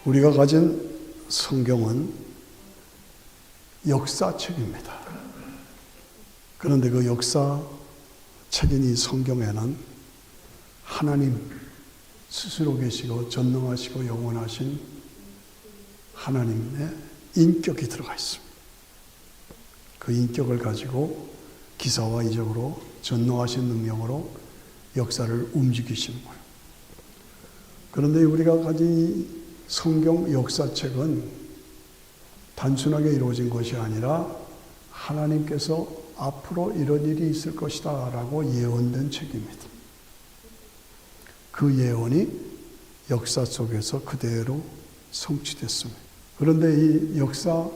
우리가 가진 성경은 역사책입니다. 그런데 그 역사책인 이 성경에는 하나님 스스로 계시고 전능하시고 영원하신 하나님의 인격이 들어가 있습니다. 그 인격을 가지고 기사와 이적으로 전능하신 능력으로 역사를 움직이시는 거예요. 그런데 우리가 가진 이 성경 역사책은 단순하게 이루어진 것이 아니라 하나님께서 앞으로 이런 일이 있을 것이다 라고 예언된 책입니다. 그 예언이 역사 속에서 그대로 성취됐습니다. 그런데 이 역사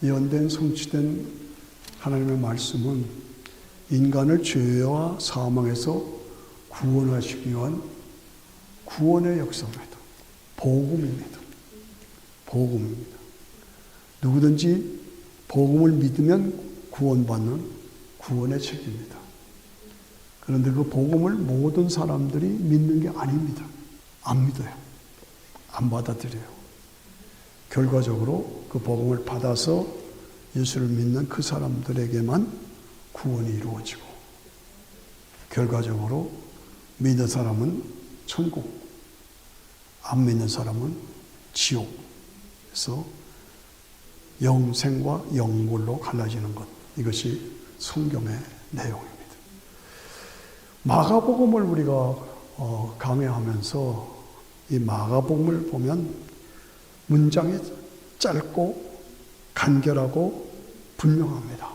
예언된 성취된 하나님의 말씀은 인간을 죄와 사망에서 구원하시기 위한 구원의 역사입니다. 복음입니다. 복음입니다. 누구든지 복음을 믿으면 구원받는 구원의 책입니다. 그런데 그 복음을 모든 사람들이 믿는 게 아닙니다. 안 믿어요. 안 받아들여요. 결과적으로 그 복음을 받아서 예수를 믿는 그 사람들에게만 구원이 이루어지고 결과적으로 믿는 사람은 천국, 안 믿는 사람은 지옥. 그래서 영생과 영물로 갈라지는 것. 이것이 성경의 내용입니다. 마가복음을 우리가 강해하면서 이 마가복음을 보면 문장이 짧고 간결하고 분명합니다.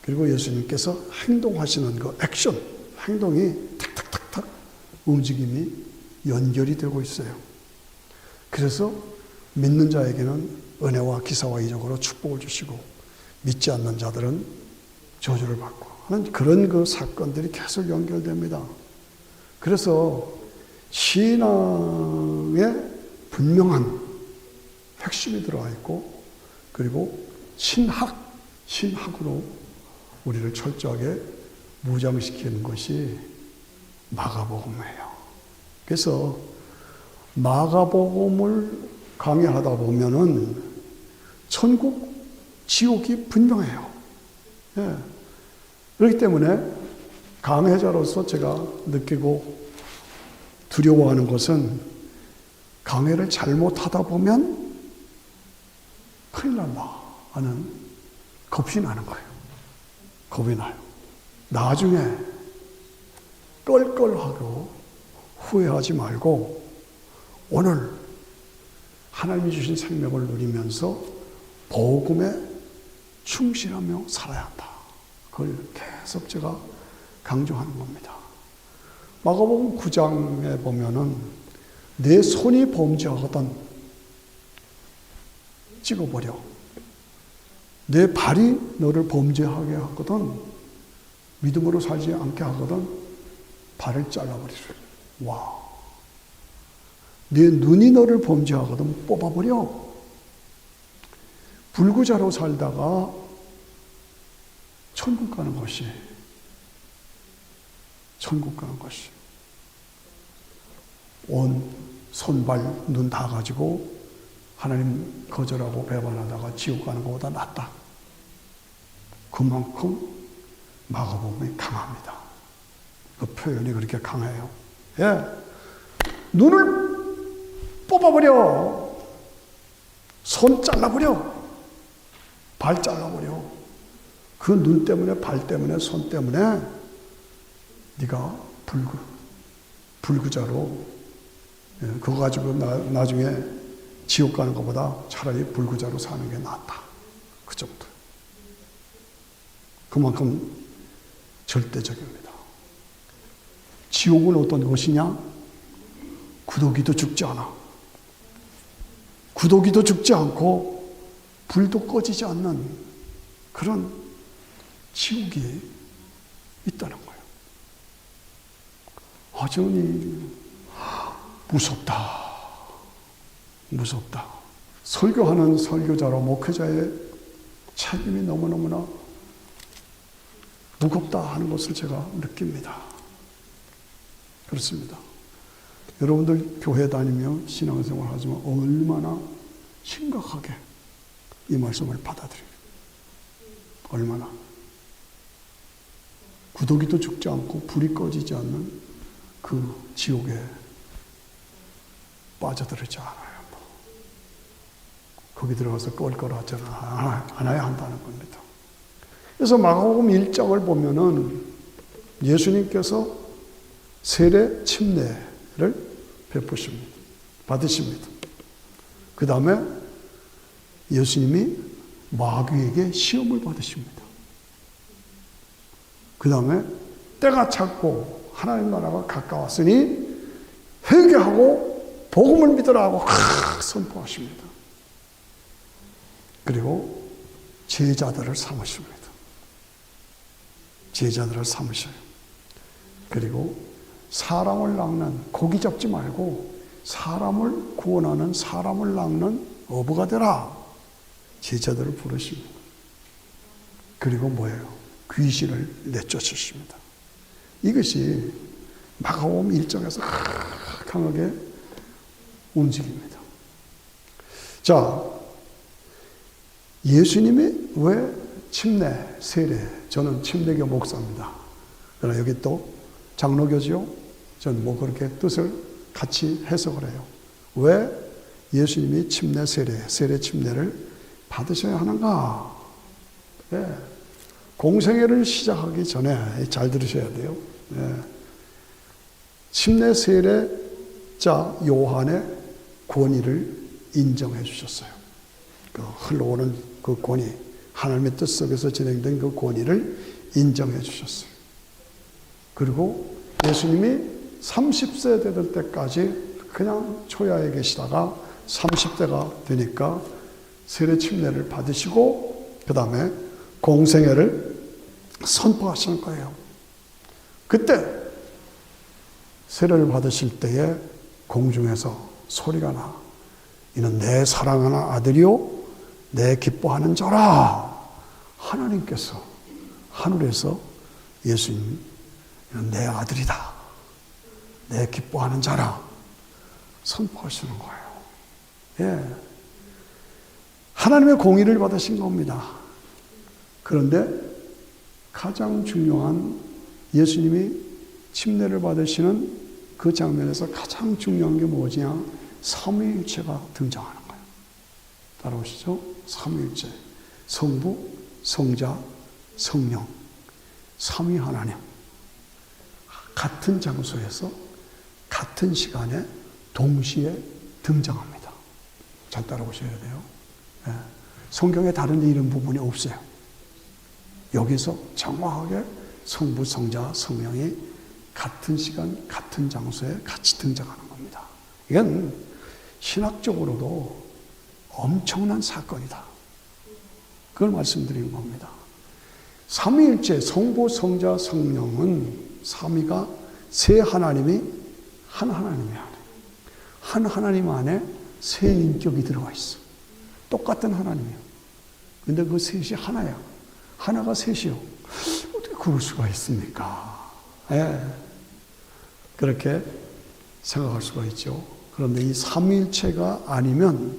그리고 예수님께서 행동하시는 그 액션, 행동이 탁탁탁탁 움직임이 연결이 되고 있어요. 그래서 믿는 자에게는 은혜와 기사와 이적으로 축복을 주시고 믿지 않는 자들은 저주를 받고 하는 그런 그 사건들이 계속 연결됩니다. 그래서 신앙에 분명한 핵심이 들어가 있고 그리고 신학으로 우리를 철저하게 무장시키는 것이 마가복음이에요. 그래서 마가복음을 강의하다 보면은 천국, 지옥이 분명해요. 예. 그렇기 때문에 강해자로서 제가 느끼고 두려워하는 것은 강해를 잘못하다 보면 큰일 난다 하는 겁이 나는 거예요. 겁이 나요. 나중에 껄껄하고 후회하지 말고 오늘 하나님이 주신 생명을 누리면서 복음에 충실하며 살아야 한다. 그걸 계속 제가 강조하는 겁니다. 마가복음 9장에 보면은 내 손이 범죄하거든 찍어버려. 내 발이 너를 범죄하게 하거든 믿음으로 살지 않게 하거든 발을 잘라버리라. 와. 네 눈이 너를 범죄하거든 뽑아버려. 불구자로 살다가 천국 가는 것이 온 손발 눈 다 가지고 하나님 거절하고 배반하다가 지옥 가는 것보다 낫다. 그만큼 마가복음이 강합니다. 그 표현이 그렇게 강해요. 예. 눈을 뽑아버려. 손 잘라버려. 발 잘라버려. 그 눈 때문에 발 때문에 손 때문에 네가 불구자로 그거 가지고 나중에 지옥 가는 것보다 차라리 불구자로 사는 게 낫다. 그 정도. 그만큼 절대적입니다. 지옥은 어떤 것이냐? 구더기도 죽지 않아. 구더기도 죽지 않고 불도 꺼지지 않는 그런 지옥이 있다는 거예요. 아주니 무섭다. 무섭다. 설교하는 설교자로 목회자의 책임이 너무너무나 무겁다 하는 것을 제가 느낍니다. 그렇습니다. 여러분들 교회 다니며 신앙생활 하지만 얼마나 심각하게 이 말씀을 받아들여요. 얼마나. 구더기도 죽지 않고 불이 꺼지지 않는 그 지옥에 빠져들지 않아요. 거기 들어가서 껄껄하잖아. 않아야 한다는 겁니다. 그래서 마가복음 1장을 보면은 예수님께서 세례 침례를 베푸십니다. 받으십니다. 그 다음에 예수님이 마귀에게 시험을 받으십니다. 그 다음에 때가 찼고 하나님 나라가 가까웠으니 회개하고 복음을 믿으라 하고 선포하십니다. 그리고 제자들을 삼으십니다. 제자들을 삼으셔요. 그리고 사람을 낚는, 고기 잡지 말고 사람을 구원하는, 사람을 낚는 어부가 되라. 제자들을 부르십니다. 그리고 뭐예요? 귀신을 내쫓으십니다. 이것이 마가복음 1장에서 강하게 움직입니다. 자, 예수님이 왜 침례, 세례, 저는 침례교 목사입니다. 그러나 여기 또 장로교죠. 저는 뭐 그렇게 뜻을 같이 해석을 해요. 왜 예수님이 침례, 세례 침례를 받으셔야 하는가? 네. 공생애를 시작하기 전에 잘 들으셔야 돼요. 네. 침례, 세례자 요한의 권위를 인정해 주셨어요. 그 흘러오는 그 권위, 하나님의 뜻 속에서 진행된 그 권위를 인정해 주셨어요. 그리고 예수님이 30세 되던 때까지 그냥 초야에 계시다가 30대가 되니까 세례 침례를 받으시고 그 다음에 공생애를 선포하시는 거예요. 그때 세례를 받으실 때에 공중에서 소리가 나. 이는 내 사랑하는 아들이요 내 기뻐하는 자라. 하나님께서 하늘에서 예수님 이는 내 아들이다. 내 기뻐하는 자라. 선포하시는 거예요. 예. 하나님의 공의를 받으신 겁니다. 그런데 가장 중요한 예수님이 침례를 받으시는 그 장면에서 가장 중요한 게 뭐냐? 삼위일체가 등장하는 거예요. 따라오시죠? 삼위일체. 성부, 성자, 성령. 삼위 하나님. 같은 장소에서 같은 시간에 동시에 등장합니다. 잘 따라오셔야 돼요. 예. 성경에 다른 데 이런 부분이 없어요. 여기서 정확하게 성부, 성자, 성령이 같은 시간, 같은 장소에 같이 등장하는 겁니다. 이건 신학적으로도 엄청난 사건이다. 그걸 말씀드리는 겁니다. 삼위일체, 성부, 성자, 성령은 삼위가 세 하나님이 한 하나님이 안에, 한 하나님 안에 세 인격이 들어가 있어. 똑같은 하나님이요. 근데 그 셋이 하나야. 하나가 셋이요. 어떻게 그럴 수가 있습니까? 예. 그렇게 생각할 수가 있죠. 그런데 이 삼위일체가 아니면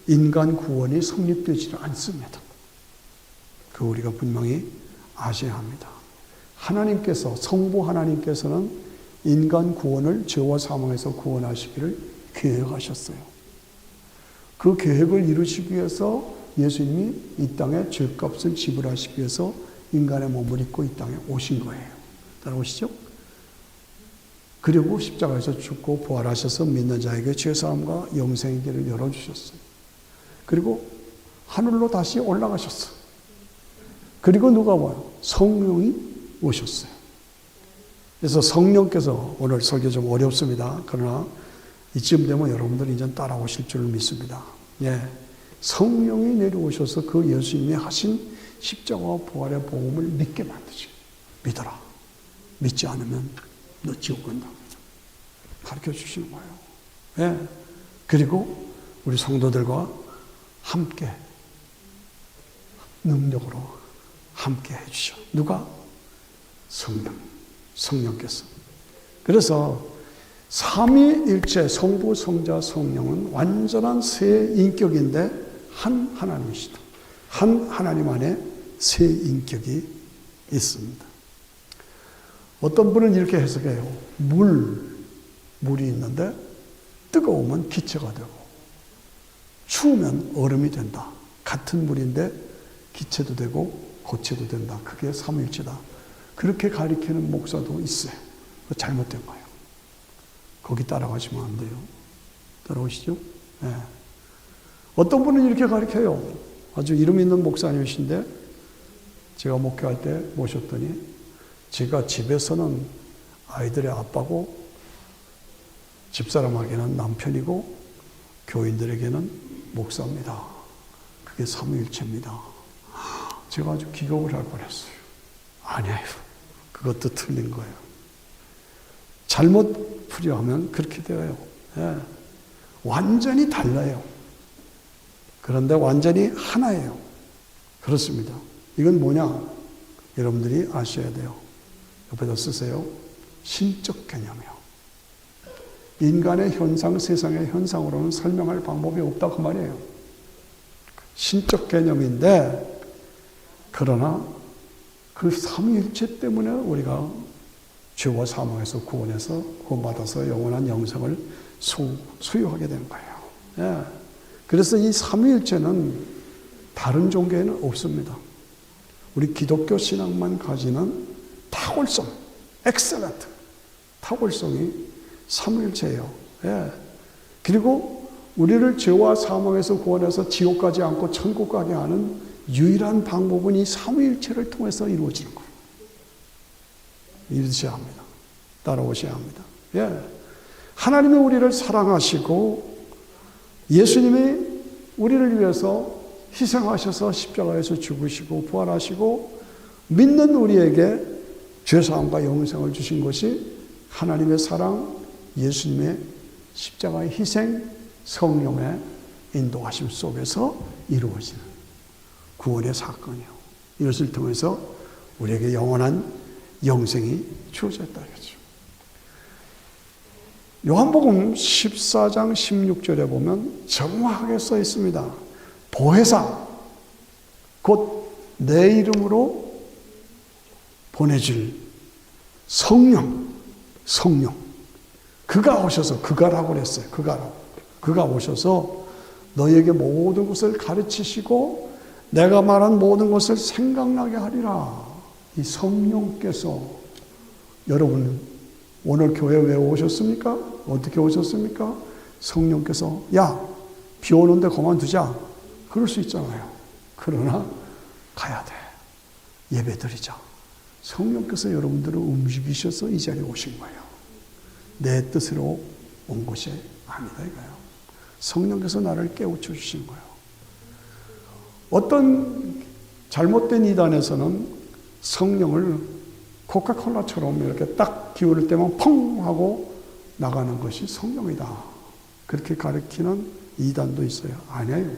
인간 구원이 성립되지 않습니다. 그 우리가 분명히 아셔야 합니다. 하나님께서, 성부 하나님께서는 인간 구원을 죄와 사망에서 구원하시기를 계획하셨어요. 그 계획을 이루시기 위해서 예수님이 이 땅에 죄값을 지불하시기 위해서 인간의 몸을 입고 이 땅에 오신 거예요. 따라오시죠? 그리고 십자가에서 죽고 부활하셔서 믿는 자에게 죄사함과 영생의 길을 열어주셨어요. 그리고 하늘로 다시 올라가셨어요. 그리고 누가 와요? 성령이 오셨어요. 그래서 성령께서, 오늘 설교 좀 어렵습니다. 그러나 이쯤 되면 여러분들이 이제 따라오실 줄 믿습니다. 예. 성령이 내려오셔서 그 예수님이 하신 십자가와 부활의 복음을 믿게 만드시고, 믿어라. 믿지 않으면 너 지옥 간다. 가르쳐 주시는 거예요. 예. 그리고 우리 성도들과 함께 능력으로 함께 해주셔. 누가? 성령. 성령께서. 그래서 삼위일체 성부, 성자, 성령은 완전한 세 인격인데 한 하나님이시다. 한 하나님 안에 세 인격이 있습니다. 어떤 분은 이렇게 해석해요. 물이 있는데 뜨거우면 기체가 되고 추우면 얼음이 된다. 같은 물인데 기체도 되고 고체도 된다. 그게 삼위일체다. 그렇게 가리키는 목사도 있어요. 잘못된 거예요. 거기 따라가시면 안 돼요. 따라오시죠? 네. 어떤 분은 이렇게 가르쳐요. 아주 이름 있는 목사님이신데 제가 목회할 때 모셨더니 제가 집에서는 아이들의 아빠고 집사람에게는 남편이고 교인들에게는 목사입니다. 그게 삼위일체입니다. 제가 아주 기겁을 할 뻔했어요. 아니에요. 그것도 틀린 거예요. 잘못 풀이하면 그렇게 되어요. 예. 완전히 달라요. 그런데 완전히 하나예요. 그렇습니다. 이건 뭐냐? 여러분들이 아셔야 돼요. 옆에다 쓰세요. 신적 개념이요. 인간의 현상, 세상의 현상으로는 설명할 방법이 없다 그 말이에요. 신적 개념인데 그러나 그 삼위일체 때문에 우리가 죄와 사망에서 구원해서 구원받아서 영원한 영생을 소유하게 된 거예요. 예. 그래서 이 삼위일체는 다른 종교에는 없습니다. 우리 기독교 신앙만 가지는 탁월성, 엑셀런트, 탁월성이 삼위일체예요. 예. 그리고 우리를 죄와 사망에서 구원해서 지옥 가지 않고 천국 가게 하는 유일한 방법은 이 삼위일체를 통해서 이루어지는 거예요. 믿으셔야 합니다. 따라오셔야 합니다. 예. 하나님이 우리를 사랑하시고 예수님이 우리를 위해서 희생하셔서 십자가에서 죽으시고 부활하시고 믿는 우리에게 죄사함과 영생을 주신 것이 하나님의 사랑, 예수님의 십자가의 희생, 성령의 인도하심 속에서 이루어지는 구원의 사건이요. 이것을 통해서 우리에게 영원한 영생이 주어졌다 이거죠. 요한복음 14장 16절에 보면 정확하게 써 있습니다. 보혜사, 곧 내 이름으로 보내줄 성령. 그가 오셔서, 그가라고 그랬어요. 그가 오셔서 너희에게 모든 것을 가르치시고 내가 말한 모든 것을 생각나게 하리라. 이 성령께서 여러분 오늘 교회 왜 오셨습니까? 어떻게 오셨습니까? 성령께서 야, 비 오는데 그만두자. 그럴 수 있잖아요. 그러나 가야 돼. 예배드리자. 성령께서 여러분들을 움직이셔서 이 자리에 오신 거예요. 내 뜻으로 온 것이 아니다 이거예요. 성령께서 나를 깨우쳐 주신 거예요. 어떤 잘못된 이단에서는 성령을 코카콜라처럼 이렇게 딱 기울일 때만 펑 하고 나가는 것이 성령이다. 그렇게 가르치는 이단도 있어요. 아니에요.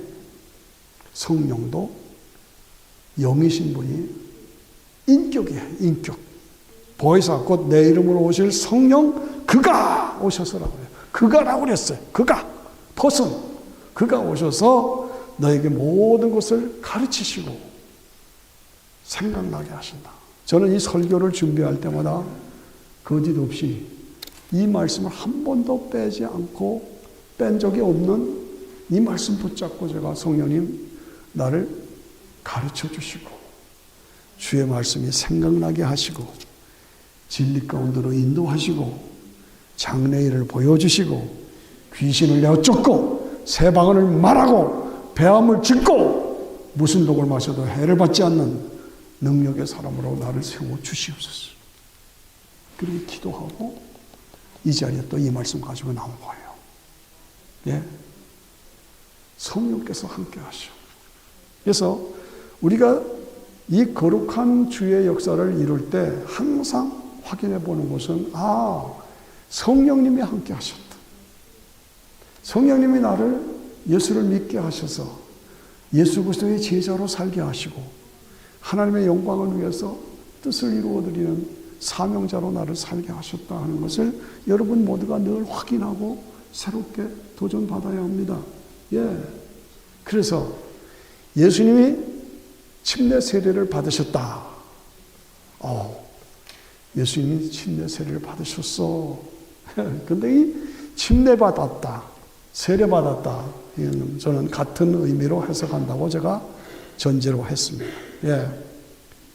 성령도 영이신 분이 인격이에요. 인격. 보혜사 곧 내 이름으로 오실 성령 그가 오셔서라고 해요. 그가라고 그랬어요. 그가. person. 그가 오셔서 너에게 모든 것을 가르치시고 생각나게 하신다. 저는 이 설교를 준비할 때마다 거짓 없이 이 말씀을 한 번도 빼지 않고 뺀 적이 없는 이 말씀 붙잡고 제가 성령님 나를 가르쳐 주시고 주의 말씀이 생각나게 하시고 진리 가운데로 인도하시고 장래일을 보여주시고 귀신을 내어 쫓고 새방언을 말하고 배암을 짓고 무슨 독을 마셔도 해를 받지 않는 능력의 사람으로 나를 세워주시옵소서. 그리고 기도하고 이 자리에 또 이 말씀 가지고 나온 거예요. 예? 성령께서 함께 하시오. 그래서 우리가 이 거룩한 주의 역사를 이룰 때 항상 확인해 보는 것은 성령님이 함께 하셨다. 성령님이 나를 예수를 믿게 하셔서 예수 그리스도의 제자로 살게 하시고 하나님의 영광을 위해서 뜻을 이루어드리는 사명자로 나를 살게 하셨다 하는 것을 여러분 모두가 늘 확인하고 새롭게 도전받아야 합니다. 예. 그래서 예수님이 침례 세례를 받으셨다. 예수님이 침례 세례를 받으셨어. 근데 이 침례 받았다, 세례 받았다, 저는 같은 의미로 해석한다고 제가 전제로 했습니다. 예.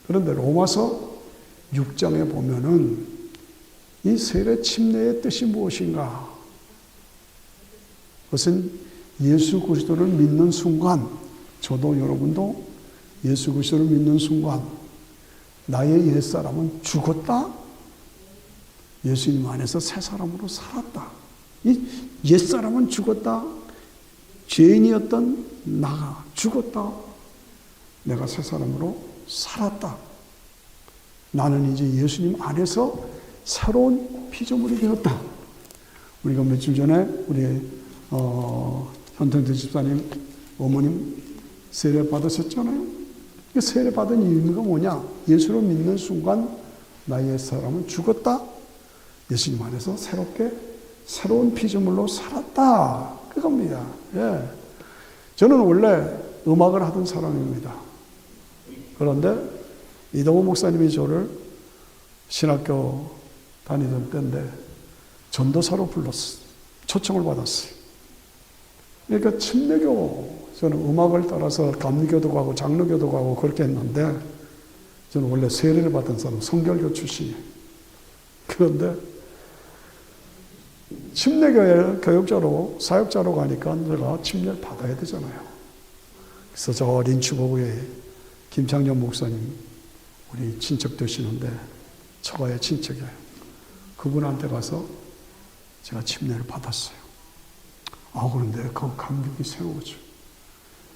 그런데 로마서 6장에 보면은 이 세례 침례의 뜻이 무엇인가? 그것은 예수 그리스도를 믿는 순간, 저도 여러분도 예수 그리스도를 믿는 순간 나의 옛사람은 죽었다, 예수님 안에서 새 사람으로 살았다. 이 옛사람은 죽었다, 죄인이었던 나가 죽었다, 내가 새 사람으로 살았다. 나는 이제 예수님 안에서 새로운 피조물이 되었다. 우리가 며칠 전에 우리 현택대 집사님 어머님 세례 받으셨잖아요. 세례 받은 의미가 뭐냐? 예수를 믿는 순간 나의 사람은 죽었다, 예수님 안에서 새로운 피조물로 살았다, 그겁니다. 예. 저는 원래 음악을 하던 사람입니다. 그런데 이동호 목사님이 저를 신학교 다니던 때인데 전도사로 불렀어요. 초청을 받았어요. 그러니까 침례교, 저는 음악을 따라서 감리교도 가고 장로교도 가고 그렇게 했는데 저는 원래 세례를 받은 사람, 성결교 출신이에요. 그런데 침례교회 교육자로, 사역자로 가니까 제가 침례를 받아야 되잖아요. 그래서 저 린츠버그에 김창년 목사님, 우리 친척 되시는데 처가의 친척이에요. 그분한테 가서 제가 침례를 받았어요. 그런데 그 감격이 새로워져.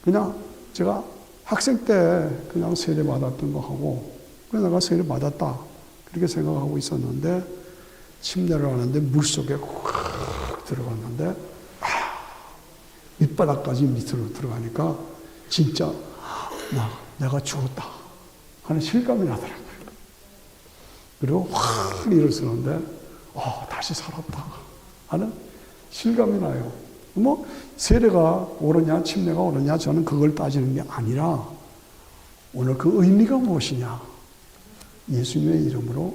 그냥 제가 학생 때 그냥 세례 받았던 거 하고, 그냥 내가 세례 받았다, 그렇게 생각하고 있었는데, 침례를 하는데 물속에 확 들어갔는데, 밑바닥까지 밑으로 들어가니까 진짜 내가 죽었다 하는 실감이 나더라고요. 그리고 확 일어서는데 다시 살았다 하는 실감이 나요. 뭐 세례가 옳으냐 침례가 옳으냐 저는 그걸 따지는 게 아니라 오늘 그 의미가 무엇이냐. 예수님의 이름으로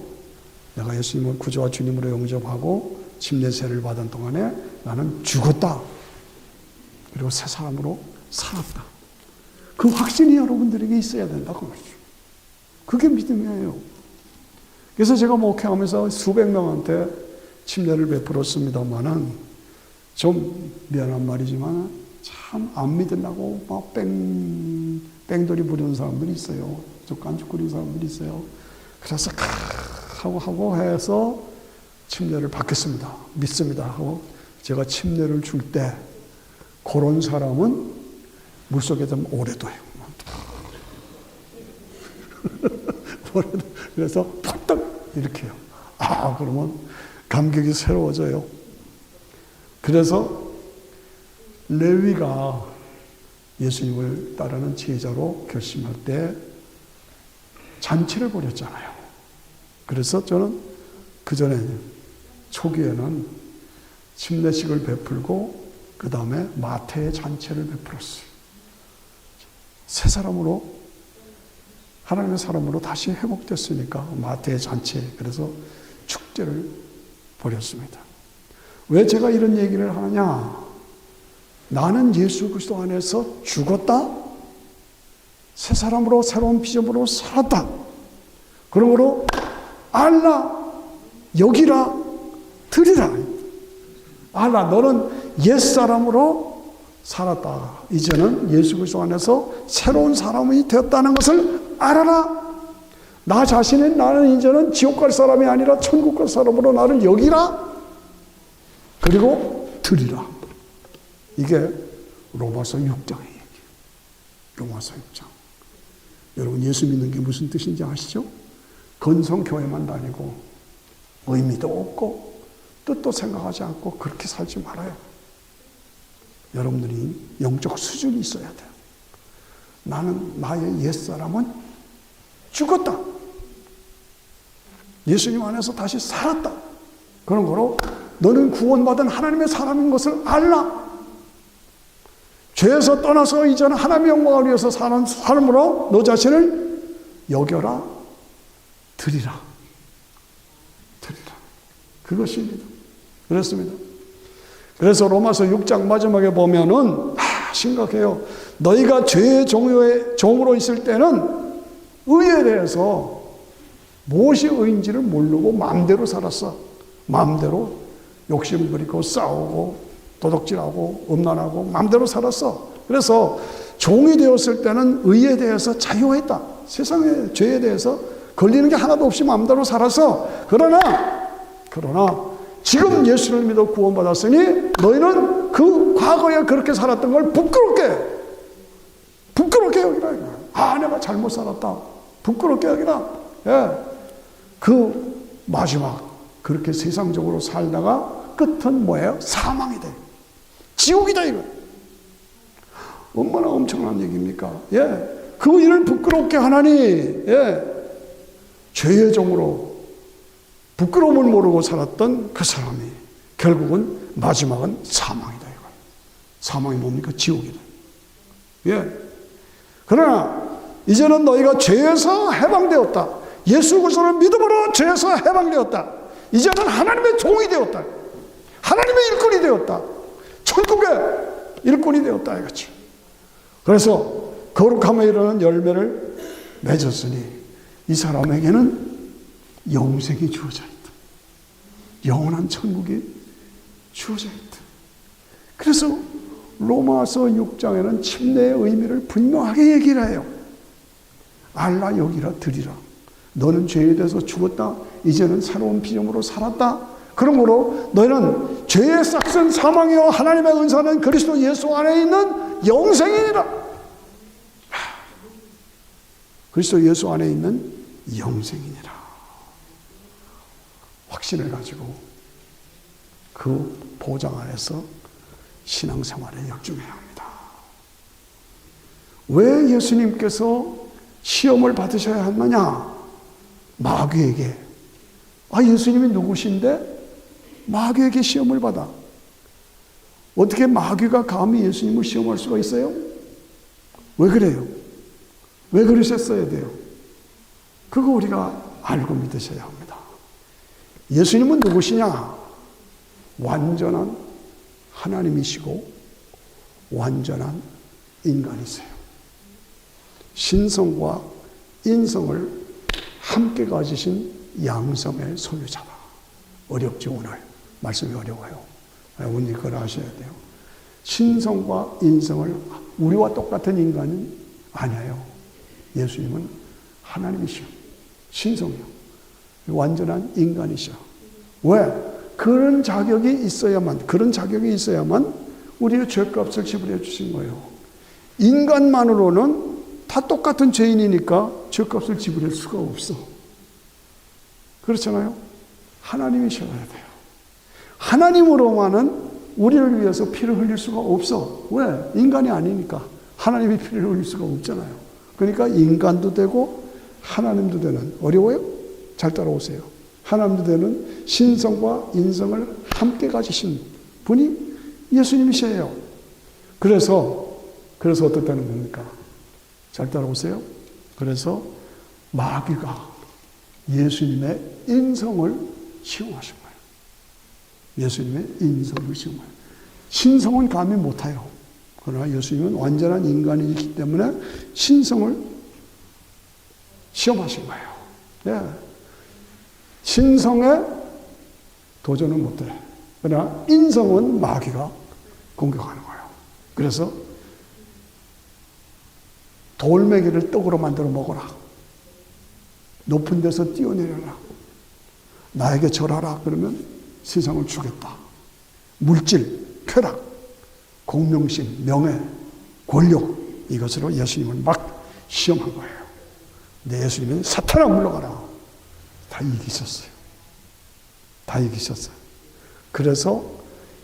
내가 예수님을 구주와 주님으로 영접하고 침례 세례를 받은 동안에 나는 죽었다, 그리고 새 사람으로 살았다. 그 확신이 여러분들에게 있어야 된다고 말이죠. 그게 믿음이에요. 그래서 제가 목회하면서 수백 명한테 침례를 베풀었습니다만은 좀 미안한 말이지만 참 안 믿으려고 막 뺑돌이 부리는 사람들이 있어요. 좀 깐죽거리는 사람들이 있어요. 그래서 하고 해서 침례를 받겠습니다, 믿습니다 하고 제가 침례를 줄 때 그런 사람은 물속에 좀 오래 둬요. 그래서 펄떡 이렇게 해요. 그러면 감격이 새로워져요. 그래서 레위가 예수님을 따르는 제자로 결심할 때 잔치를 벌였잖아요. 그래서 저는 그 전에 초기에는 침례식을 베풀고 그 다음에 마태의 잔치를 베풀었어요. 새 사람으로, 하나님의 사람으로 다시 회복됐으니까 마태의 잔치, 그래서 축제를 벌였습니다. 왜 제가 이런 얘기를 하느냐? 나는 예수 그리스도 안에서 죽었다, 새 사람으로 새로운 피조물로 살았다. 그러므로 알라, 여기라, 들으라. 알라, 너는 옛사람으로 살았다. 이제는 예수 그리스도 안에서 새로운 사람이 되었다는 것을 알아라. 나 자신은 나는 이제는 지옥 갈 사람이 아니라 천국 갈 사람으로 나를 여기라. 그리고 들으라. 이게 로마서 6장의 얘기예요. 로마서 6장. 여러분 예수 믿는 게 무슨 뜻인지 아시죠? 건성교회만 다니고 의미도 없고 뜻도 생각하지 않고 그렇게 살지 말아요. 여러분들이 영적 수준이 있어야 돼요. 나는 나의 옛사람은 죽었다. 예수님 안에서 다시 살았다. 그런 거로 너는 구원받은 하나님의 사람인 것을 알라. 죄에서 떠나서 이제는 하나님의 영광을 위해서 사는 사람으로 너 자신을 여겨라. 드리라. 그것입니다. 그렇습니다. 그래서 로마서 6장 마지막에 보면은 심각해요. 너희가 죄의 종으로 있을 때는 의에 대해서 무엇이 의인지를 모르고 마음대로 살았어. 마음대로 욕심 부리고 싸우고 도둑질하고 음란하고 마음대로 살았어. 그래서 종이 되었을 때는 의에 대해서 자유했다. 세상의 죄에 대해서 걸리는 게 하나도 없이 마음대로 살았어. 그러나 지금 예수를 믿어 구원받았으니 너희는 그 과거에 그렇게 살았던 걸 부끄럽게 여기라. 내가 잘못 살았다. 부끄럽게 여기라. 예. 그 마지막 그렇게 세상적으로 살다가 끝은 뭐예요? 사망이 돼. 지옥이다 이거. 얼마나 엄청난 얘기입니까? 예. 그 일을 부끄럽게 하나니, 예. 죄의 종으로 부끄러움을 모르고 살았던 그 사람이 결국은 마지막은 사망이다 이거. 사망이 뭡니까? 지옥이다. 예. 그러나 이제는 너희가 죄에서 해방되었다. 예수 그리스도를 믿음으로 죄에서 해방되었다. 이제는 하나님의 종이 되었다. 하나님의 일꾼이 되었다. 천국의 일꾼이 되었다 이거지. 그래서 거룩함에 이르는 열매를 맺었으니 이 사람에게는 영생이 주어져 있다. 영원한 천국이 주어져 있다. 그래서 로마서 6장에는 침례의 의미를 분명하게 얘기를 해요. 알라 여기라 드리라. 너는 죄에 대해서 죽었다. 이제는 새로운 피조물로 살았다. 그러므로 너희는 죄의 싹은 사망이요 하나님의 은사는 그리스도 예수 안에 있는 영생이니라. 그리스도 예수 안에 있는 영생이니라. 확신을 가지고 그 보장 안에서 신앙생활에 역중해야 합니다. 왜 예수님께서 시험을 받으셔야 하느냐? 마귀에게. 예수님이 누구신데 마귀에게 시험을 받아. 어떻게 마귀가 감히 예수님을 시험할 수가 있어요? 왜 그래요? 왜 그러셨어야 돼요? 그거 우리가 알고 믿으셔야 합니다. 예수님은 누구시냐? 완전한 하나님이시고 완전한 인간이세요. 신성과 인성을 함께 가지신 양성의 소유자다. 어렵죠 오늘. 말씀이 어려워요. 오늘 그걸 아셔야 돼요. 신성과 인성을 우리와 똑같은 인간은 아니에요. 예수님은 하나님이시오. 신성이요. 완전한 인간이시오. 왜? 그런 자격이 있어야만 우리의 죄값을 지불해 주신 거예요. 인간만으로는 다 똑같은 죄인이니까 죄값을 지불할 수가 없어. 그렇잖아요? 하나님이셔야 돼요. 하나님으로만은 우리를 위해서 피를 흘릴 수가 없어. 왜? 인간이 아니니까. 하나님이 피를 흘릴 수가 없잖아요. 그러니까 인간도 되고 하나님도 되는, 어려워요? 잘 따라오세요. 하나님도 되는 신성과 인성을 함께 가지신 분이 예수님이시에요. 그래서 어떻다는 겁니까? 잘 따라오세요. 그래서 마귀가 예수님의 인성을 시험하신 거예요. 예수님의 인성을 시험해요. 신성은 감히 못해요. 그러나 예수님은 완전한 인간이기 때문에 신성을 시험하신 거예요. 네. 신성에 도전은 못해. 그러나 인성은 마귀가 공격하는 거예요. 그래서 돌멩이를 떡으로 만들어 먹어라. 높은 데서 뛰어내려라. 나에게 절하라. 그러면 세상을 주겠다. 물질, 쾌락, 공명심, 명예, 권력, 이것으로 예수님을 막 시험한 거예요. 근데 예수님은 사탄아 물러가라. 다 이기셨어요. 다 이기셨어요. 그래서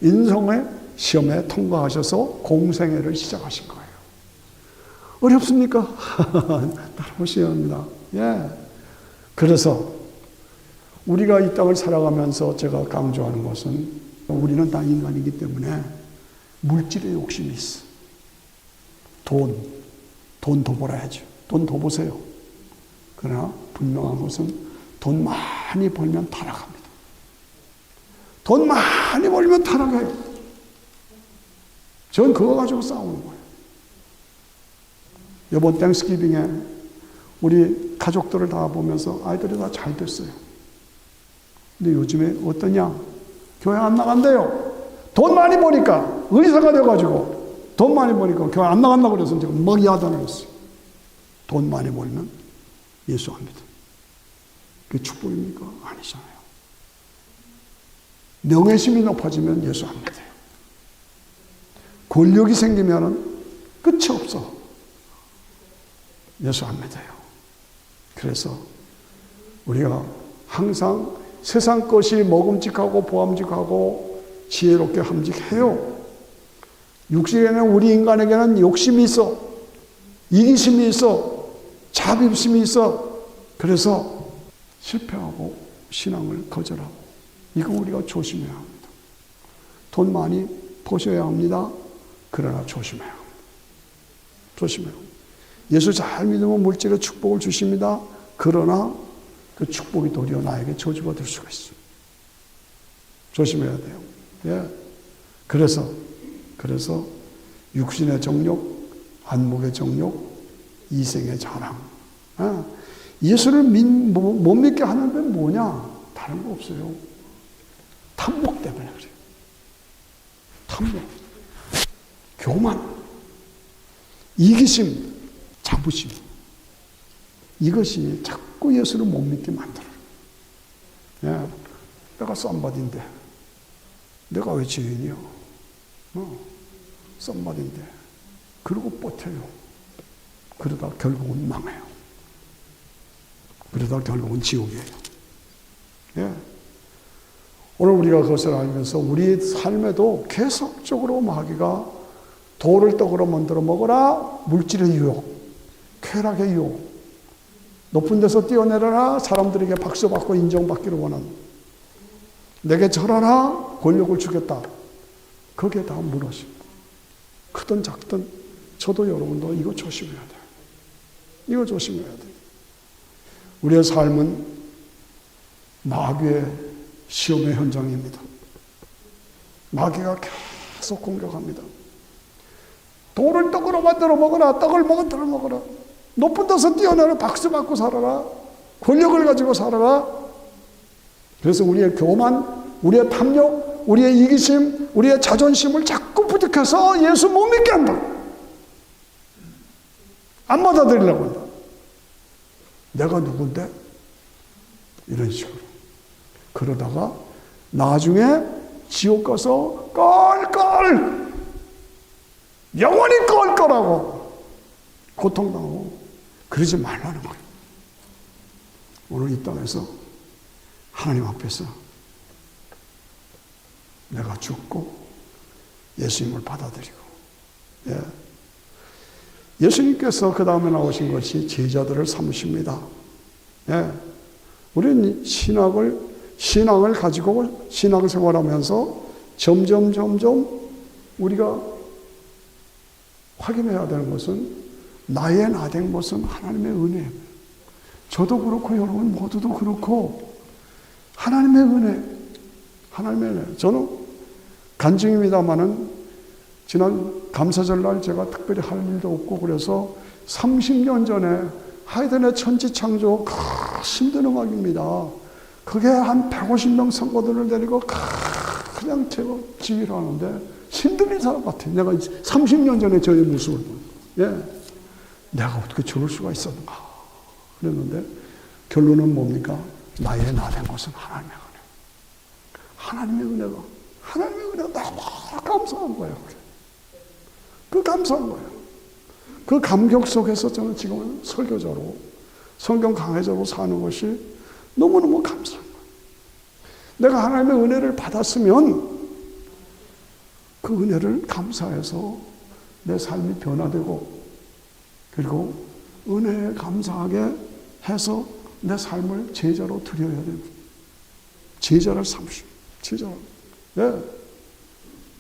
인성의 시험에 통과하셔서 공생애를 시작하신 거예요. 어렵습니까? 따라오셔야 합니다. 예. 그래서 우리가 이 땅을 살아가면서 제가 강조하는 것은 우리는 다 인간이기 때문에 물질의 욕심이 있어. 돈 더 벌어야죠. 돈 더 보세요. 그러나 분명한 것은 돈 많이 벌면 타락합니다. 돈 많이 벌면 타락해요. 전 그거 가지고 싸우는 거예요. 이번 땡스기빙에 우리 가족들을 다 보면서 아이들이 다 잘 됐어요. 근데 요즘에 어떠냐? 교회 안 나간대요. 돈 많이 버니까 의사가 돼가지고 돈 많이 버니까 교회 안 나간다고 그래서 지금 막 야단을 했어요. 돈 많이 벌면 예수합니다. 그게 축복입니까? 아니잖아요. 명예심이 높아지면 예수합니다. 권력이 생기면 끝이 없어. 예수합니다요. 그래서 우리가 항상 세상 것이 먹음직하고 보암직하고 지혜롭게 함직해요. 육신에는 우리 인간에게는 욕심이 있어. 이기심이 있어. 자비심이 있어. 그래서 실패하고 신앙을 거절하고 이거 우리가 조심해야 합니다. 돈 많이 버셔야 합니다. 그러나 조심해야 합니다. 조심해요. 예수 잘 믿으면 물질의 축복을 주십니다. 그러나 그 축복이 도리어 나에게 저주가 될 수가 있어요. 조심해야 돼요. 예. 그래서 육신의 정욕, 안목의 정욕, 이생의 자랑. 예수를 못 믿게 하는 건 뭐냐? 다른 거 없어요. 탐욕 때문에 그래요. 탐욕, 교만, 이기심, 자부심. 이것이 자꾸 예수를 못 믿게 만들어요. 예. 내가 썸바디인데 내가 왜 죄인이야? 썸바디인데 그러고 버텨요. 그러다 결국은 망해요. 그러다 결국은 지옥이에요. 예. 오늘 우리가 그것을 알면서 우리 삶에도 계속적으로 마귀가 돌을 떡으로 만들어 먹어라. 물질의 유혹, 쾌락의 유혹, 높은 데서 뛰어내려라. 사람들에게 박수받고 인정받기를 원하는, 내게 절하라. 권력을 주겠다. 거기에 다 무너집니다. 크든 작든 저도 여러분도 이거 조심해야 돼요. 이거 조심해야 돼요. 우리의 삶은 마귀의 시험의 현장입니다. 마귀가 계속 공격합니다. 돌을 떡으로 만들어 먹어라. 떡을 만들어 먹어라. 높은 데서 뛰어내려 박수 받고 살아라. 권력을 가지고 살아라. 그래서 우리의 교만, 우리의 탐욕, 우리의 이기심, 우리의 자존심을 자꾸 부득해서 예수 못 믿게 한다. 안 받아들이려고 한다. 내가 누군데? 이런 식으로. 그러다가 나중에 지옥 가서 껄껄 영원히 껄껄하고 고통당하고 그러지 말라는 거예요. 오늘 이 땅에서 하나님 앞에서 내가 죽고 예수님을 받아들이고, 예. 예수님께서 그 다음에 나오신 것이 제자들을 삼으십니다. 예. 우리는 신앙을 가지고 신앙생활하면서 점점 우리가 확인해야 되는 것은 나의 나된 것은 하나님의 은혜예요. 저도 그렇고 여러분 모두도 그렇고 하나님의 은혜, 하나님의 은혜. 저는 간증입니다마는 지난 감사절날 제가 특별히 할 일도 없고 그래서 30년 전에 하이든의 천지창조 힘든 음악입니다. 그게 한 150명 성도들을 데리고 그냥 제가 지휘를 하는데 힘든 사람 같아요. 내가 30년 전에 저의 모습을 보고, 예. 내가 어떻게 저럴 수가 있었는가 그랬는데 결론은 뭡니까? 나의 나된 것은 하나님의 은혜. 하나님의 은혜가 너무 감사한 거예요. 그 감사한 거예요. 그 감격 속에서 저는 지금은 설교자로 성경 강해자로 사는 것이 너무너무 감사한 거예요. 내가 하나님의 은혜를 받았으면 그 은혜를 감사해서 내 삶이 변화되고 그리고 은혜에 감사하게 해서 내 삶을 제자로 드려야 되고 제자를 삼으시오. 제자로. 네.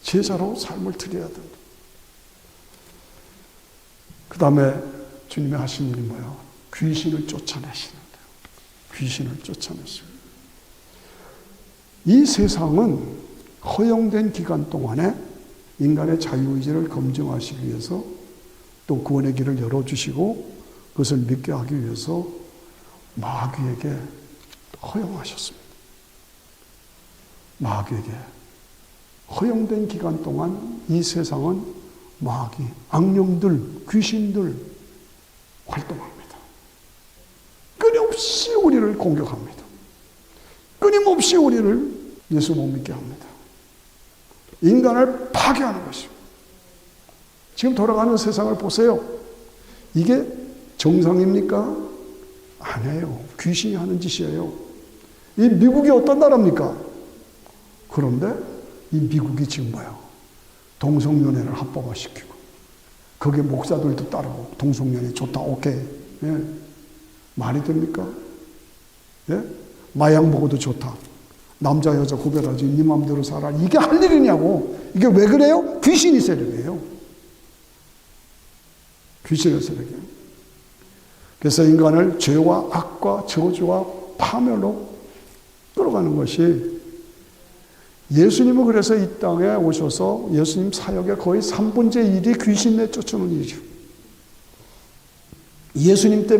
제자로 삶을 드려야 된다. 그 다음에 주님이 하신 일이 뭐야? 귀신을 쫓아내시는데요. 귀신을 쫓아냈어요. 이 세상은 허용된 기간 동안에 인간의 자유의지를 검증하시기 위해서 또 구원의 길을 열어주시고 그것을 믿게 하기 위해서 마귀에게 허용하셨습니다. 마귀에게 허용된 기간 동안 이 세상은 마귀, 악령들, 귀신들 활동합니다. 끊임없이 우리를 공격합니다. 끊임없이 우리를 예수 못 믿게 합니다. 인간을 파괴하는 것이죠. 지금 돌아가는 세상을 보세요. 이게 정상입니까? 아니에요. 귀신이 하는 짓이에요. 이 미국이 어떤 나라입니까? 그런데 이 미국이 지금 뭐야? 동성연애를 합법화시키고 거기에 목사들도 따르고 동성연애 좋다, 오케이. 예. 말이 됩니까? 예? 마약 먹어도 좋다. 남자 여자 구별하지, 네 마음대로 살아. 이게 할 일이냐고. 이게 왜 그래요? 귀신이 세력이에요. 귀신의 세력이에요. 그래서 인간을 죄와 악과 저주와 파멸로 끌어가는 것이, 예수님은 그래서 이 땅에 오셔서 예수님 사역의 거의 3분의 1이 귀신 내쫓는 일이죠. 예수님 때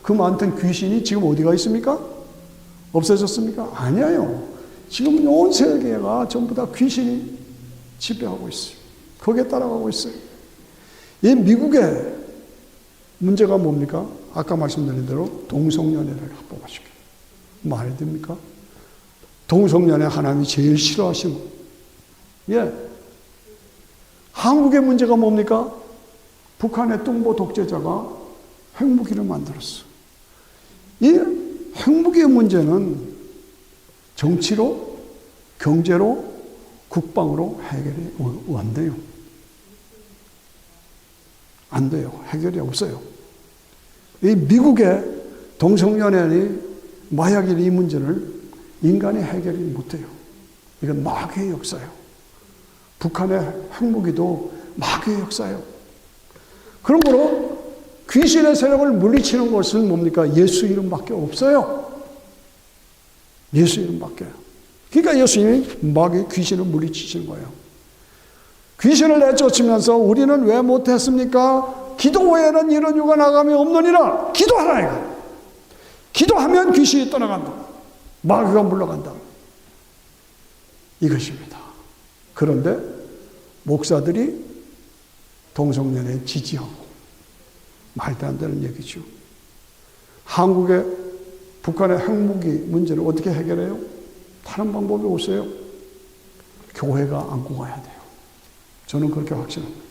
그 많던 귀신이 지금 어디가 있습니까? 없어졌습니까? 아니에요. 지금 온 세계가 전부 다 귀신이 지배하고 있어요. 거기에 따라가고 있어요. 이 미국의 문제가 뭡니까? 아까 말씀드린 대로 동성연애를 합법화시켜요. 말이 됩니까? 동성연애 하나님이 제일 싫어하시는. 예. 한국의 문제가 뭡니까? 북한의 뚱보 독재자가 핵무기를 만들었어. 이 핵무기의 문제는 정치로, 경제로, 국방으로 해결이 안 돼요. 안 돼요. 해결이 없어요. 이 미국의 동성연애니 마약이 이 문제를 인간이 해결이 못해요. 이건 마귀의 역사예요. 북한의 핵무기도 마귀의 역사예요. 그러므로 귀신의 세력을 물리치는 것은 뭡니까? 예수 이름밖에 없어요. 예수 이름밖에. 그러니까 예수님이 마귀 귀신을 물리치시는 거예요. 귀신을 내쫓으면서 우리는 왜 못했습니까? 기도 외에는 이런 유가 나감이 없느니라. 기도하라 이거. 기도하면 귀신이 떠나간다. 마귀가 물러간다. 이것입니다. 그런데 목사들이 동성연애에 지지하고 말도 안 되는 얘기죠. 한국의 북한의 핵무기 문제를 어떻게 해결해요? 다른 방법이 없어요. 교회가 안고 가야 돼요. 저는 그렇게 확신합니다.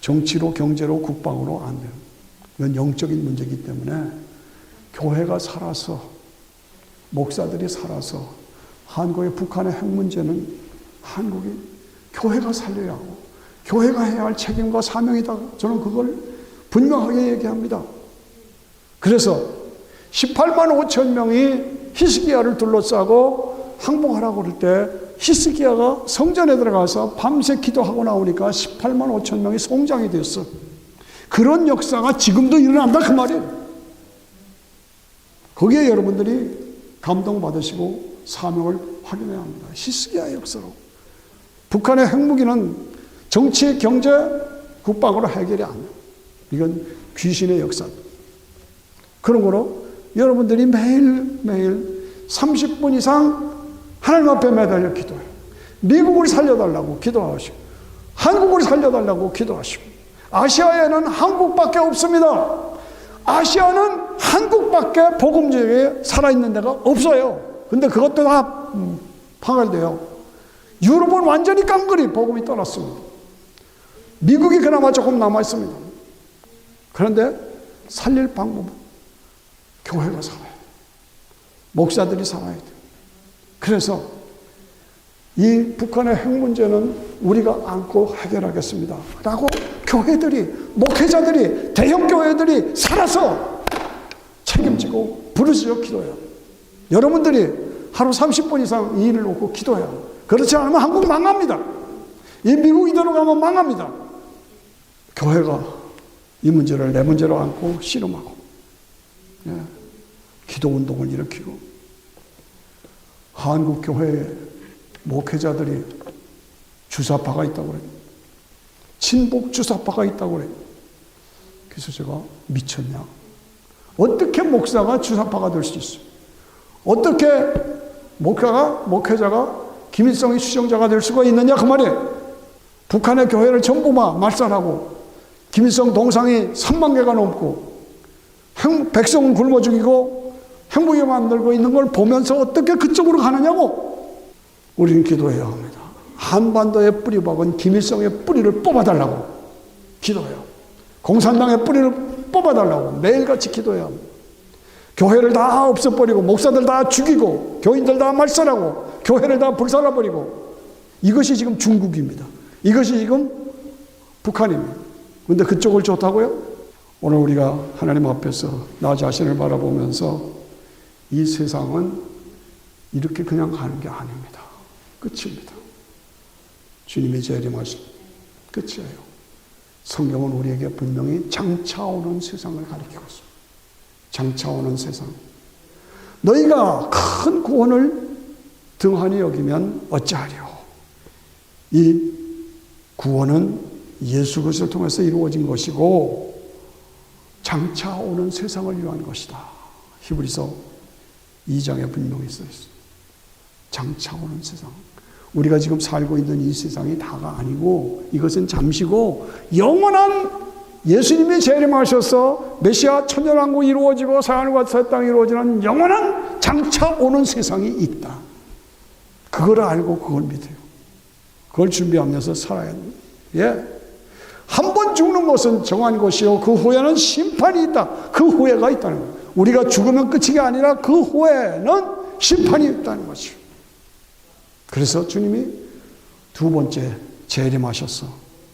정치로, 경제로, 국방으로 안 돼요. 이건 영적인 문제이기 때문에 교회가 살아서, 목사들이 살아서, 한국의 북한의 핵 문제는 한국이 교회가 살려야 하고 교회가 해야 할 책임과 사명이다. 저는 그걸 분명하게 얘기합니다. 그래서 18만 5천 명이 히스기야를 둘러싸고 항복하라고 그럴 때 히스기야가 성전에 들어가서 밤새 기도하고 나오니까 18만 5천 명이 송장이 됐어. 그런 역사가 지금도 일어난다 그 말이에요. 거기에 여러분들이 감동받으시고 사명을 확인해야 합니다. 히스기야의 역사로. 북한의 핵무기는 정치, 경제, 국방으로 해결이 안 돼요. 이건 귀신의 역사입니다. 그러므로 여러분들이 매일매일 30분 이상 하나님 앞에 매달려 기도해요. 미국을 살려달라고 기도하시고 한국을 살려달라고 기도하시고 아시아에는 한국밖에 없습니다. 아시아는 한국밖에 복음적에 살아있는 데가 없어요. 근데 그것도 다 파괴돼요. 유럽은 완전히 깡그리 복음이 떠났습니다. 미국이 그나마 조금 남아있습니다. 그런데 살릴 방법은 교회가 살아야 돼요. 목사들이 살아야 돼요. 그래서 이 북한의 핵 문제는 우리가 안고 해결하겠습니다. 라고 교회들이, 목회자들이, 대형 교회들이 살아서 책임지고 부르짖어 기도해요. 여러분들이 하루 30분 이상 이 일을 놓고 기도해야 합니다. 그렇지 않으면 한국 망합니다. 이 미국 이대로 가면 망합니다. 교회가 이 문제를 내 문제로 안고 씨름하고, 예, 기도 운동을 일으키고, 한국 교회에 목회자들이 주사파가 있다고 그래요. 친복 주사파가 있다고 그래요. 그래서 제가 미쳤냐? 어떻게 목사가 주사파가 될 수 있어요? 어떻게 목회자가 김일성의 추종자가 될 수가 있느냐 그 말이에요. 북한의 교회를 전부 말살하고 김일성 동상이 3만 개가 넘고 백성은 굶어 죽이고 행복에 만들고 있는 걸 보면서 어떻게 그쪽으로 가느냐고. 우리는 기도해야 합니다. 한반도의 뿌리박은 김일성의 뿌리를 뽑아달라고 기도해요. 공산당의 뿌리를 뽑아달라고 매일같이 기도해야 합니다. 교회를 다 없애버리고 목사들 다 죽이고 교인들 다 말살하고 교회를 다 불살라버리고, 이것이 지금 중국입니다. 이것이 지금 북한입니다. 그런데 그쪽을 좋다고요? 오늘 우리가 하나님 앞에서 나 자신을 바라보면서 이 세상은 이렇게 그냥 가는 게 아닙니다. 끝입니다. 주님이 재림하신 끝이에요. 성경은 우리에게 분명히 장차 오는 세상을 가리키고 있습니다. 장차 오는 세상. 너희가 큰 구원을 등한히 여기면 어찌하리요. 이 구원은 예수 그리스도를 통해서 이루어진 것이고 장차 오는 세상을 위한 것이다. 히브리서 2장에 분명히 써 있습니다. 장차 오는 세상. 우리가 지금 살고 있는 이 세상이 다가 아니고 이것은 잠시고 영원한 예수님이 재림하셔서 메시아 천년왕국이 이루어지고 하늘과 새 땅이 이루어지는 영원한 장차 오는 세상이 있다. 그걸 알고 그걸 믿어요. 그걸 준비하면서 살아야 합니다. 예. 한 번 죽는 것은 정한 것이요 그 후에는 심판이 있다. 그 후회가 있다는 거예요. 우리가 죽으면 끝이 아니라 그 후에는 심판이 있다는 것이죠. 그래서 주님이 두 번째 재림하셔서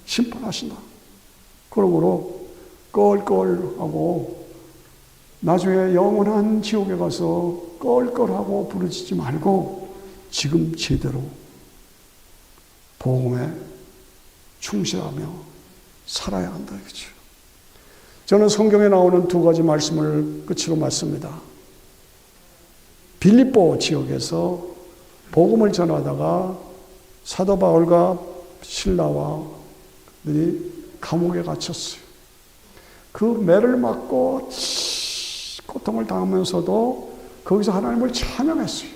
심판하신다. 그러므로 껄껄하고 나중에 영원한 지옥에 가서 껄껄하고 부르짖지 말고 지금 제대로 복음에 충실하며 살아야 한다. 그렇죠? 저는 성경에 나오는 두 가지 말씀을 끝으로 맞습니다. 빌립보 지역에서 복음을 전하다가 사도 바울과 실라와들이 감옥에 갇혔어요. 그 매를 맞고 고통을 당하면서도 거기서 하나님을 찬양했어요.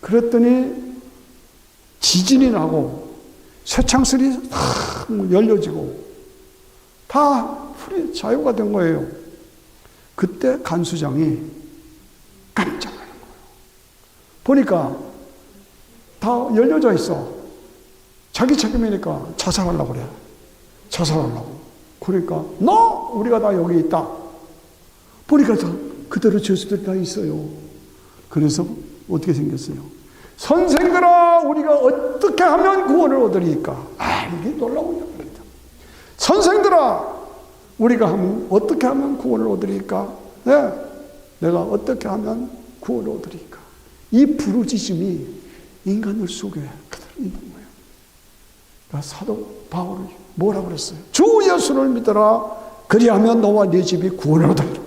그랬더니 지진이 나고 쇠창살이 탁 열려지고 다 풀이 자유가 된 거예요. 그때 간수장이 깜짝 놀란 거예요. 보니까 다 열려져 있어. 자기 책임이니까 자살하려고 그래. 자살하려고. 그러니까 너 우리가 다 여기 있다. 보니까 다 그대로 죄수들이 다 있어요. 그래서 어떻게 생겼어요? 선생들아 우리가 어떻게 하면 구원을 얻으리까? 이게 놀라운 얘기입니다. 선생들아 우리가 어떻게 하면 구원을 얻으리까? 네, 내가 어떻게 하면 구원을 얻으리까? 이 부르짖음이 인간들 속에 그대로 있는 거예요. 그러니까 사도 바울이 뭐라 그랬어요? 주 예수를 믿어라. 그리하면 너와 네 집이 구원을 얻으리라.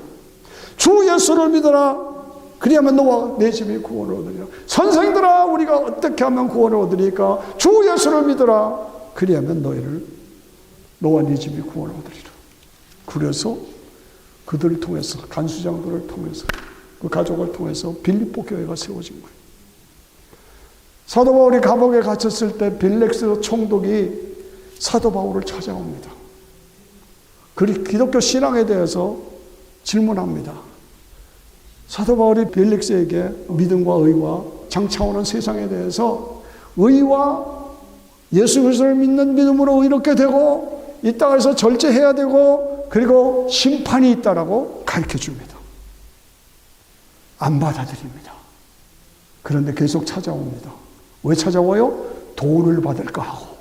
주 예수를 믿어라. 그리하면 너와 네 집이 구원을 얻으리라. 선생들아 우리가 어떻게 하면 구원을 얻으리까? 주 예수를 믿어라. 그리하면 너와 네 집이 구원을 얻으리라. 그래서 그들을 통해서 간수장들을 통해서 그 가족을 통해서 빌립보 교회가 세워진 거예요. 사도 바울이 감옥에 갇혔을 때 빌렉스 총독이 사도 바울을 찾아옵니다. 그리고 기독교 신앙에 대해서 질문합니다. 사도 바울이 빌렉스에게 믿음과 의와 장차 오는 세상에 대해서 의와 예수 그리스도를 믿는 믿음으로 의롭게 되고 이 땅에서 절제해야 되고 그리고 심판이 있다라고 가르쳐 줍니다. 안 받아들입니다. 그런데 계속 찾아옵니다. 왜 찾아와요? 돈을 받을까 하고.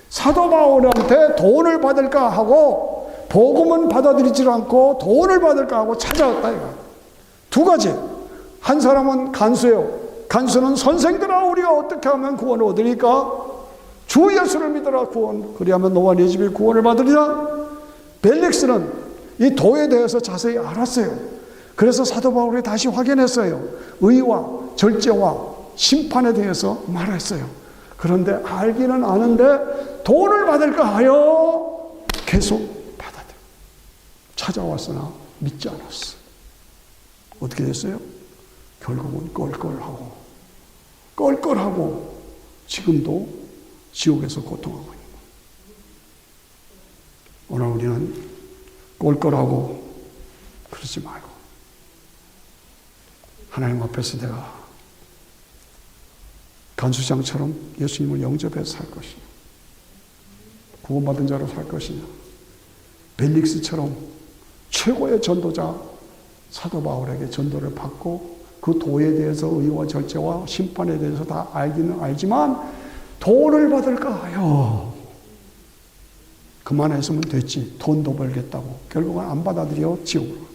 사도 바울한테 돈을 받을까 하고 복음은 받아들이지 않고 돈을 받을까 하고 찾아왔다 이거. 두 가지. 한 사람은 간수예요. 간수는 선생들아 우리가 어떻게 하면 구원을 얻으니까? 주 예수를 믿어라 구원. 그리하면 너와 네 집이 구원을 받으리라. 벨릭스는 이 도에 대해서 자세히 알았어요. 그래서 사도 바울이 다시 확인했어요. 의와 절제와 심판에 대해서 말했어요. 그런데 알기는 아는데 돈을 받을까 하여 계속 받아들여. 찾아왔으나 믿지 않았어. 어떻게 됐어요? 결국은 껄껄하고 지금도 지옥에서 고통하고 있는 거예요. 오늘 우리는 껄껄하고 그러지 말고 하나님 앞에서 내가 간수장처럼 예수님을 영접해서 살 것이냐, 구원받은 자로 살 것이냐, 벨릭스처럼 최고의 전도자 사도 바울에게 전도를 받고 그 도에 대해서 의와 절제와 심판에 대해서 다 알기는 알지만 돈을 받을까 하여 그만했으면 됐지. 돈도 벌겠다고. 결국은 안 받아들여 지옥으로.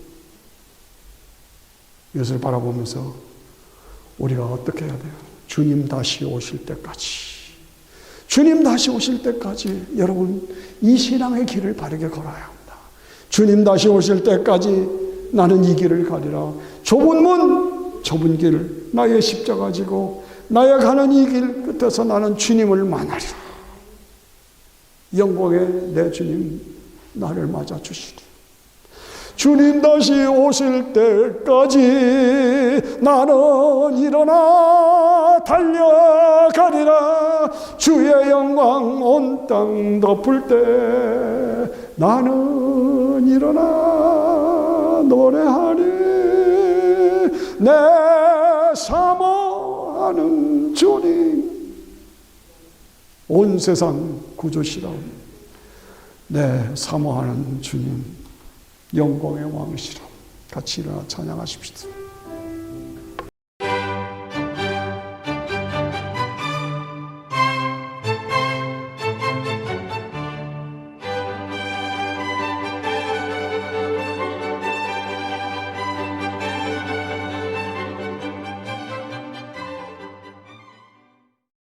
이것을 바라보면서 우리가 어떻게 해야 돼요? 주님 다시 오실 때까지. 주님 다시 오실 때까지 여러분 이 신앙의 길을 바르게 걸어야 합니다. 주님 다시 오실 때까지 나는 이 길을 가리라. 좁은 문, 좁은 길, 나의 십자가 지고 나의 가는 이 길 끝에서 나는 주님을 만나리라. 영광의 내 주님 나를 맞아주시리. 주님 다시 오실 때까지 나는 일어나 달려가리라. 주의 영광 온 땅 덮을 때 나는 일어나 노래하리. 내 사모하는 주님, 온 세상 구주시라. 내 사모하는 주님, 영광의 왕이시라. 같이 일어나 찬양하십시다.